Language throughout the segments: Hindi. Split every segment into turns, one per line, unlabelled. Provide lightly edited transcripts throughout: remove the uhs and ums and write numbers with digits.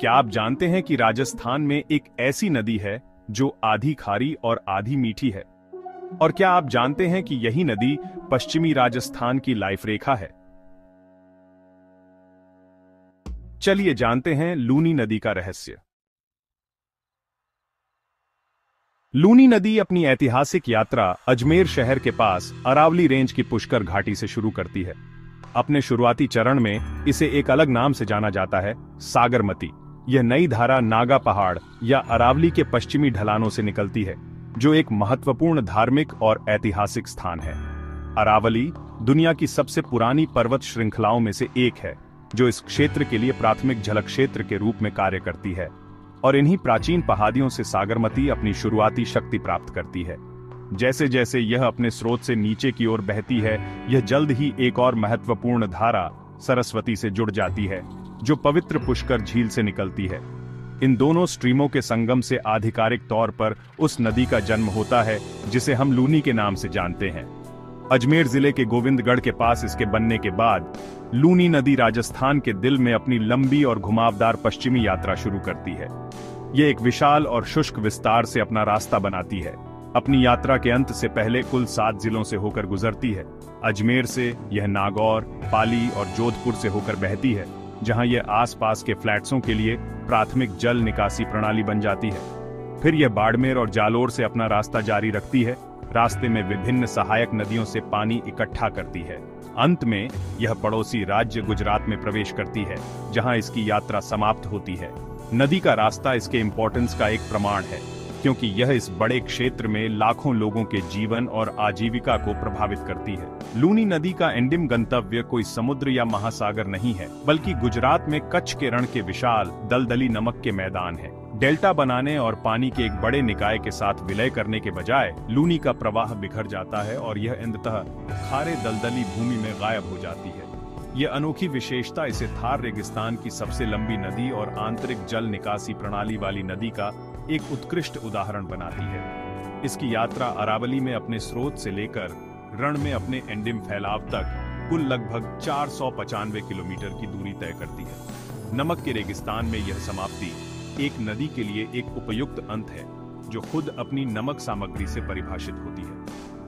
क्या आप जानते हैं कि राजस्थान में एक ऐसी नदी है जो आधी खारी और आधी मीठी है? और क्या आप जानते हैं कि यही नदी पश्चिमी राजस्थान की लाइफ रेखा है? चलिए जानते हैं लूनी नदी का रहस्य। लूनी नदी अपनी ऐतिहासिक यात्रा अजमेर शहर के पास अरावली रेंज की पुष्कर घाटी से शुरू करती है। अपने शुरुआती चरण में इसे एक अलग नाम से जाना जाता है, सागरमती। यह नई धारा नागा पहाड़ या अरावली के पश्चिमी ढलानों से निकलती है, जो एक महत्वपूर्ण धार्मिक और ऐतिहासिक स्थान है। अरावली दुनिया की सबसे पुरानी पर्वत श्रृंखलाओं में से एक है, जो इस क्षेत्र के लिए प्राथमिक झलक क्षेत्र के रूप में कार्य करती है, और इन्हीं प्राचीन पहाड़ियों से सागरमती अपनी शुरुआती शक्ति प्राप्त करती है। जैसे जैसे यह अपने स्रोत से नीचे की ओर बहती है, यह जल्द ही एक और महत्वपूर्ण धारा सरस्वती से जुड़ जाती है, जो पवित्र पुष्कर झील से निकलती है। इन दोनों स्ट्रीमों के संगम से आधिकारिक तौर पर उस नदी का जन्म होता है जिसे हम लूनी के नाम से जानते हैं। अजमेर जिले के गोविंदगढ़ के पास इसके बनने के बाद लूनी नदी राजस्थान के दिल में अपनी लंबी और घुमावदार पश्चिमी यात्रा शुरू करती है। यह एक विशाल और शुष्क विस्तार से अपना रास्ता बनाती है। अपनी यात्रा के अंत से पहले कुल 7 जिलों से होकर गुजरती है। अजमेर से यह नागौर, पाली और जोधपुर से होकर बहती है, जहां यह आसपास के फ्लैट्सों के लिए प्राथमिक जल निकासी प्रणाली बन जाती है। फिर यह बाड़मेर और जालोर से अपना रास्ता जारी रखती है। रास्ते में विभिन्न सहायक नदियों से पानी इकट्ठा करती है। अंत में यह पड़ोसी राज्य गुजरात में प्रवेश करती है, जहां इसकी यात्रा समाप्त होती है। नदी का रास्ता इसके इंपॉर्टेंस का एक प्रमाण है, क्योंकि यह इस बड़े क्षेत्र में लाखों लोगों के जीवन और आजीविका को प्रभावित करती है। लूनी नदी का अंतिम गंतव्य कोई समुद्र या महासागर नहीं है, बल्कि गुजरात में कच्छ के रण के विशाल दलदली नमक के मैदान है। डेल्टा बनाने और पानी के एक बड़े निकाय के साथ विलय करने के बजाय लूनी का प्रवाह बिखर जाता है और यह अंततः खारे दलदली भूमि में गायब हो जाती है। यह अनोखी विशेषता इसे थार रेगिस्तान की सबसे लंबी नदी और आंतरिक जल निकासी प्रणाली वाली नदी का एक उत्कृष्ट उदाहरण बनाती है। इसकी यात्रा अरावली में अपने स्रोत से लेकर रण में अपने एंडिम फैलाव तक कुल लगभग 495 किलोमीटर की दूरी तय करती है। नमक के रेगिस्तान में यह समाप्ति एक नदी के लिए एक उपयुक्त अंत है, जो खुद अपनी नमक सामग्री से परिभाषित होती है।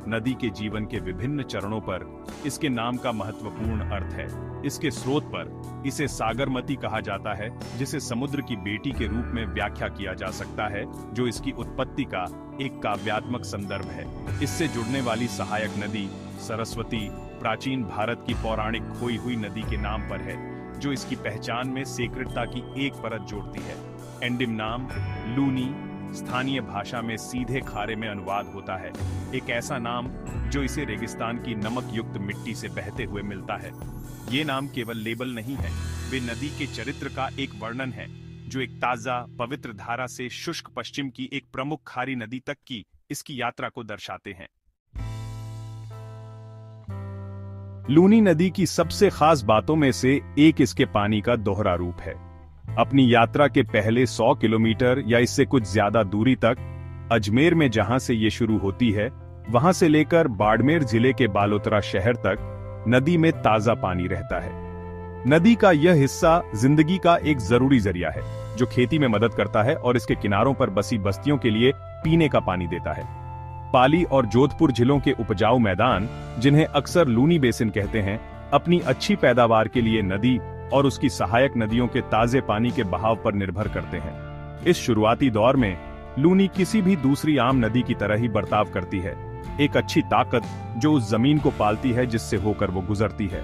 नदी के जीवन के विभिन्न चरणों पर इसके नाम का महत्वपूर्ण अर्थ है। इसके स्रोत पर इसे सागरमती कहा जाता है, जिसे समुद्र की बेटी के रूप में व्याख्या किया जा सकता है, जो इसकी उत्पत्ति का एक काव्यात्मक संदर्भ है। इससे जुड़ने वाली सहायक नदी सरस्वती प्राचीन भारत की पौराणिक खोई हुई नदी के नाम पर है, जो इसकी पहचान में सेक्रेटता की एक परत जोड़ती है। एंडिम नाम लूनी स्थानीय भाषा में सीधे खारे में अनुवाद होता है, एक ऐसा नाम जो इसे रेगिस्तान की नमक युक्त मिट्टी से बहते हुए मिलता है। ये नाम केवल लेबल नहीं है, वे नदी के चरित्र का एक वर्णन है, जो एक ताजा पवित्र धारा से शुष्क पश्चिम की एक प्रमुख खारी नदी तक की इसकी यात्रा को दर्शाते हैं। लूनी नदी की सबसे खास बातों में से एक इसके पानी का दोहरा रूप है। अपनी यात्रा के पहले 100 किलोमीटर या इससे कुछ ज्यादा दूरी तक अजमेर में जहां से ये शुरू होती है, वहां से लेकर बाड़मेर जिले के बालोतरा शहर तक नदी में ताजा पानी रहता है। नदी का यह हिस्सा जिंदगी का एक जरूरी जरिया है, जो खेती में मदद करता है और इसके किनारों पर बसी बस्तियों के लिए पीने का पानी देता है। पाली और जोधपुर जिलों के उपजाऊ मैदान, जिन्हें अक्सर लूनी बेसिन कहते हैं, अपनी अच्छी पैदावार के लिए नदी और उसकी सहायक नदियों के ताजे पानी के बहाव पर निर्भर करते हैं। इस शुरुआती दौर में लूनी किसी भी दूसरी आम नदी की तरह ही बर्ताव करती है, एक अच्छी ताकत जो उस जमीन को पालती है जिससे होकर वो गुजरती है।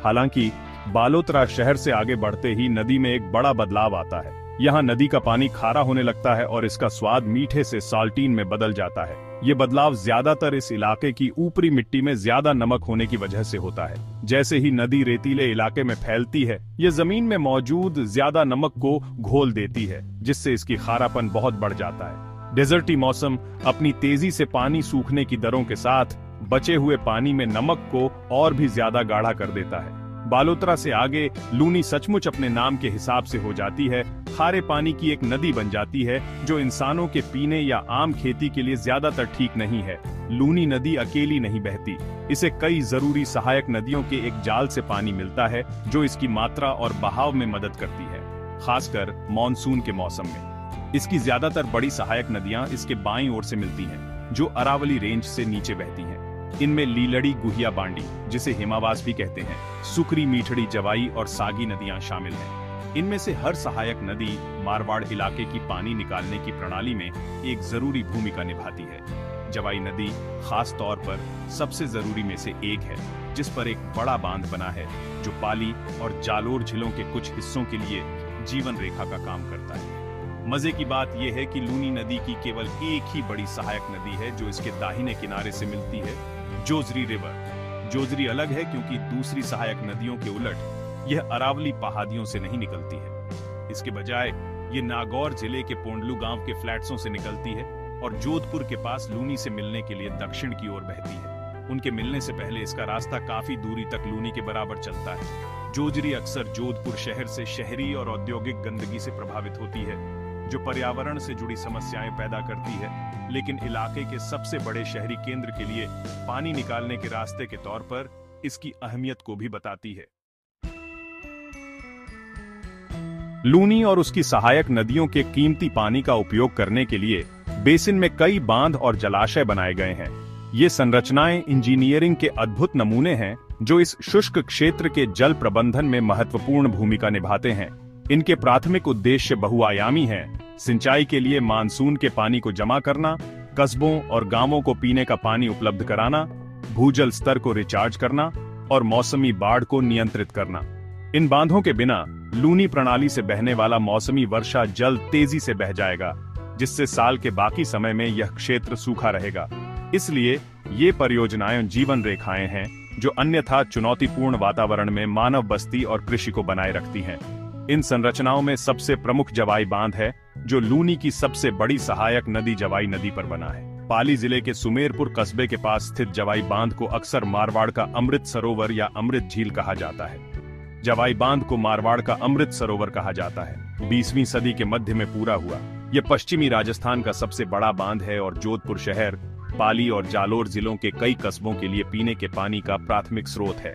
हालांकि बालोतरा शहर से आगे बढ़ते ही नदी में एक बड़ा बदलाव आता है। यहाँ नदी का पानी खारा होने लगता है और इसका स्वाद मीठे से साल्टीन में बदल जाता है। ये बदलाव ज्यादातर इस इलाके की ऊपरी मिट्टी में ज्यादा नमक होने की वजह से होता है। जैसे ही नदी रेतीले इलाके में फैलती है, ये जमीन में मौजूद ज्यादा नमक को घोल देती है, जिससे इसकी खारापन बहुत बढ़ जाता है। डेजर्टी मौसम अपनी तेजी से पानी सूखने की दरों के साथ बचे हुए पानी में नमक को और भी ज्यादा गाढ़ा कर देता है। बालोतरा से आगे लूनी सचमुच अपने नाम के हिसाब से हो जाती है, खारे पानी की एक नदी बन जाती है, जो इंसानों के पीने या आम खेती के लिए ज्यादातर ठीक नहीं है। लूनी नदी अकेली नहीं बहती, इसे कई जरूरी सहायक नदियों के एक जाल से पानी मिलता है, जो इसकी मात्रा और बहाव में मदद करती है। खासकर मानसून के मौसम में। इसकी ज्यादातर बड़ी सहायक नदियां इसके बाईं ओर से मिलती हैं, जो अरावली रेंज से नीचे बहती हैं। इनमें लीलड़ी, गुहिया, बांडी, जिसे हिमावास भी कहते हैं, सुकरी, मीठड़ी, जवाई और सागी नदियां शामिल हैं। इनमें से हर सहायक नदी मारवाड़ इलाके की पानी निकालने की प्रणाली में एक जरूरी भूमिका निभाती है। जवाई नदी खास तौर पर सबसे जरूरी में से एक है, जिस पर एक बड़ा बांध बना है, जो पाली और जालोर झीलों के कुछ हिस्सों के लिए जीवन रेखा का काम करता है। मजे की बात यह है कि लूनी नदी की केवल एक ही बड़ी सहायक नदी है जो इसके दाहिने किनारे से मिलती है, जोजरी रिवर। जोजरी अलग है क्योंकि दूसरी सहायक नदियों के उलट यह अरावली पहाड़ियों से नहीं निकलती है। इसके बजाय ये नागौर जिले के पोंडलू गांव के फ्लैट्सों से निकलती है और जोधपुर के पास लूनी से मिलने के लिए दक्षिण की ओर बहती है। उनके मिलने से पहले इसका रास्ता काफी दूरी तक लूनी के बराबर चलता है। जोजरी अक्सर जोधपुर शहर से शहरी और औद्योगिक गंदगी से प्रभावित होती है, जो पर्यावरण से जुड़ी समस्याएं पैदा करती है, लेकिन इलाके के सबसे बड़े शहरी केंद्र के लिए पानी निकालने के रास्ते के तौर पर इसकी अहमियत को भी बताती है। लूनी और उसकी सहायक नदियों के कीमती पानी का उपयोग करने के लिए बेसिन में कई बांध और जलाशय बनाए गए हैं। ये संरचनाएं इंजीनियरिंग के अद्भुत नमूने हैं, जो इस शुष्क क्षेत्र के जल प्रबंधन में महत्वपूर्ण भूमिका निभाते हैं। इनके प्राथमिक उद्देश्य बहुआयामी हैं: सिंचाई के लिए मानसून के पानी को जमा करना, कस्बों और गांवों को पीने का पानी उपलब्ध कराना, भूजल स्तर को रिचार्ज करना और मौसमी बाढ़ को नियंत्रित करना। इन बांधों के बिना लूनी प्रणाली से बहने वाला मौसमी वर्षा जल तेजी से बह जाएगा, जिससे साल के बाकी समय में यह क्षेत्र सूखा रहेगा। इसलिए ये परियोजनाएं जीवन रेखाएं हैं, जो अन्यथा चुनौतीपूर्ण वातावरण में मानव बस्ती और कृषि को बनाए रखती हैं। इन संरचनाओं में सबसे प्रमुख जवाई बांध है, जो लूनी की सबसे बड़ी सहायक नदी जवाई नदी पर बना है। पाली जिले के सुमेरपुर कस्बे के पास स्थित जवाई बांध को अक्सर मारवाड़ का अमृत सरोवर या अमृत झील कहा जाता है। जवाई बांध को मारवाड़ का अमृत सरोवर कहा जाता है। 20वीं सदी के मध्य में पूरा हुआ। यह पश्चिमी राजस्थान का सबसे बड़ा बांध है और जोधपुर शहर, पाली और जालोर जिलों के कई कस्बों के लिए पीने के पानी का प्राथमिक स्रोत है।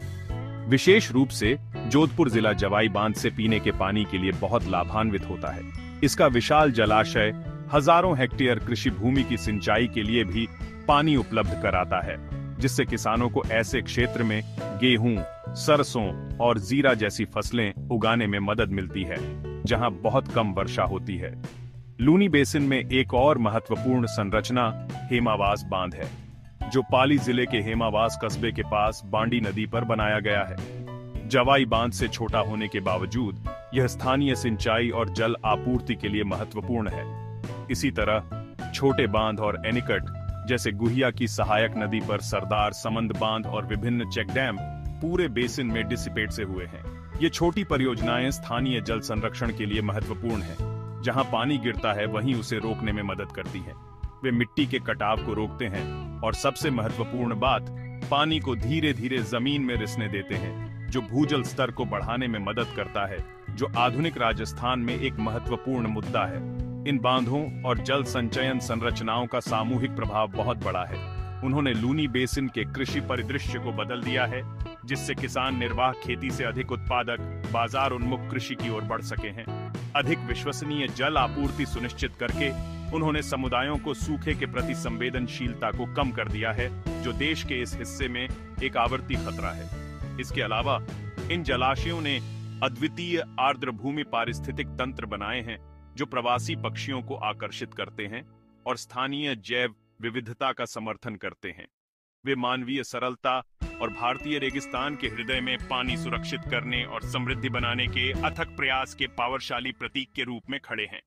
विशेष रूप से जोधपुर जिला जवाई बांध से पीने के पानी के लिए बहुत लाभान्वित होता है। इसका विशाल जलाशय हजारों हेक्टेयर कृषि भूमि की सिंचाई के लिए भी पानी उपलब्ध कराता है, जिससे किसानों को ऐसे क्षेत्र में गेहूं, सरसों और जीरा जैसी फसलें उगाने में मदद मिलती है, जहां बहुत कम वर्षा होती है। लूनी बेसिन में एक और महत्वपूर्ण संरचना हेमावास बांध है, जो पाली जिले के हेमावास कस्बे के पास बांडी नदी पर बनाया गया है। जवाई बांध से छोटा होने के बावजूद यह स्थानीय सिंचाई और जल आपूर्ति के लिए महत्वपूर्ण है। इसी तरह छोटे बांध और एनिकट जैसे गुहिया की सहायक नदी पर सरदार, समंद बांध और विभिन्न चेक डैम पूरे बेसिन में डिसिपेट से हुए हैं। ये छोटी परियोजनाएं स्थानीय जल संरक्षण के लिए महत्वपूर्ण हैं। जहां पानी गिरता है वहीं उसे रोकने में मदद करती हैं। वे मिट्टी के कटाव को रोकते हैं और सबसे महत्वपूर्ण बात, पानी को धीरे धीरे जमीन में रिसने देते हैं, जो भूजल स्तर को बढ़ाने में मदद करता है, जो आधुनिक राजस्थान में एक महत्वपूर्ण मुद्दा है। इन बांधों और जल संचयन संरचनाओं का सामूहिक प्रभाव बहुत बड़ा है। उन्होंने लूनी बेसिन के कृषि परिदृश्य को बदल दिया है, जिससे किसान निर्वाह खेती से अधिक उत्पादक, बाजार उन्मुख कृषि की ओर बढ़ सके हैं। अधिक विश्वसनीय जल आपूर्ति सुनिश्चित करके उन्होंने समुदायों को सूखे के प्रति संवेदनशीलता को कम कर दिया है, जो देश के इस हिस्से में एक आवर्ती खतरा है। इसके अलावा इन जलाशयों ने अद्वितीय आर्द्र भूमि पारिस्थितिक तंत्र बनाए हैं, जो प्रवासी पक्षियों को आकर्षित करते हैं और स्थानीय जैव विविधता का समर्थन करते हैं। वे मानवीय सरलता और भारतीय रेगिस्तान के हृदय में पानी सुरक्षित करने और समृद्धि बनाने के अथक प्रयास के पावरशाली प्रतीक के रूप में खड़े हैं।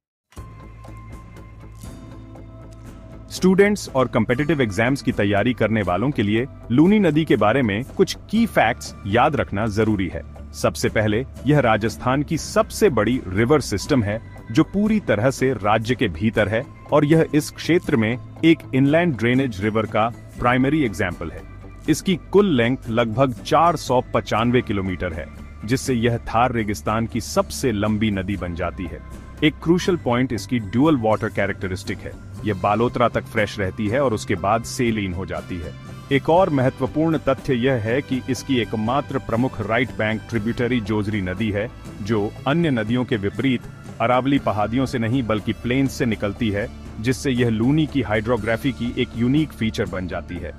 स्टूडेंट्स और कॉम्पिटिटिव एग्जाम्स की तैयारी करने वालों के लिए लूनी नदी के बारे में कुछ की फैक्ट्स याद रखना जरूरी है। सबसे पहले, यह राजस्थान की सबसे बड़ी रिवर सिस्टम है, जो पूरी तरह से राज्य के भीतर है, और यह इस क्षेत्र में एक इनलैंड ड्रेनेज रिवर का प्राइमरी एग्जाम्पल है। इसकी कुल लेंथ लगभग 495 किलोमीटर है, जिससे यह थार रेगिस्तान की सबसे लंबी नदी बन जाती है। एक क्रूशल पॉइंट इसकी ड्यूअल वाटर कैरेक्टरिस्टिक है। यह बालोतरा तक फ्रेश रहती है और उसके बाद सेलीन हो जाती है। एक और महत्वपूर्ण तथ्य यह है कि इसकी एकमात्र प्रमुख राइट बैंक ट्रिब्यूटरी जोजरी नदी है, जो अन्य नदियों के विपरीत अरावली पहाड़ियों से नहीं बल्कि प्लेन्स से निकलती है, जिससे यह लूनी की हाइड्रोग्राफी की एक यूनिक फीचर बन जाती है।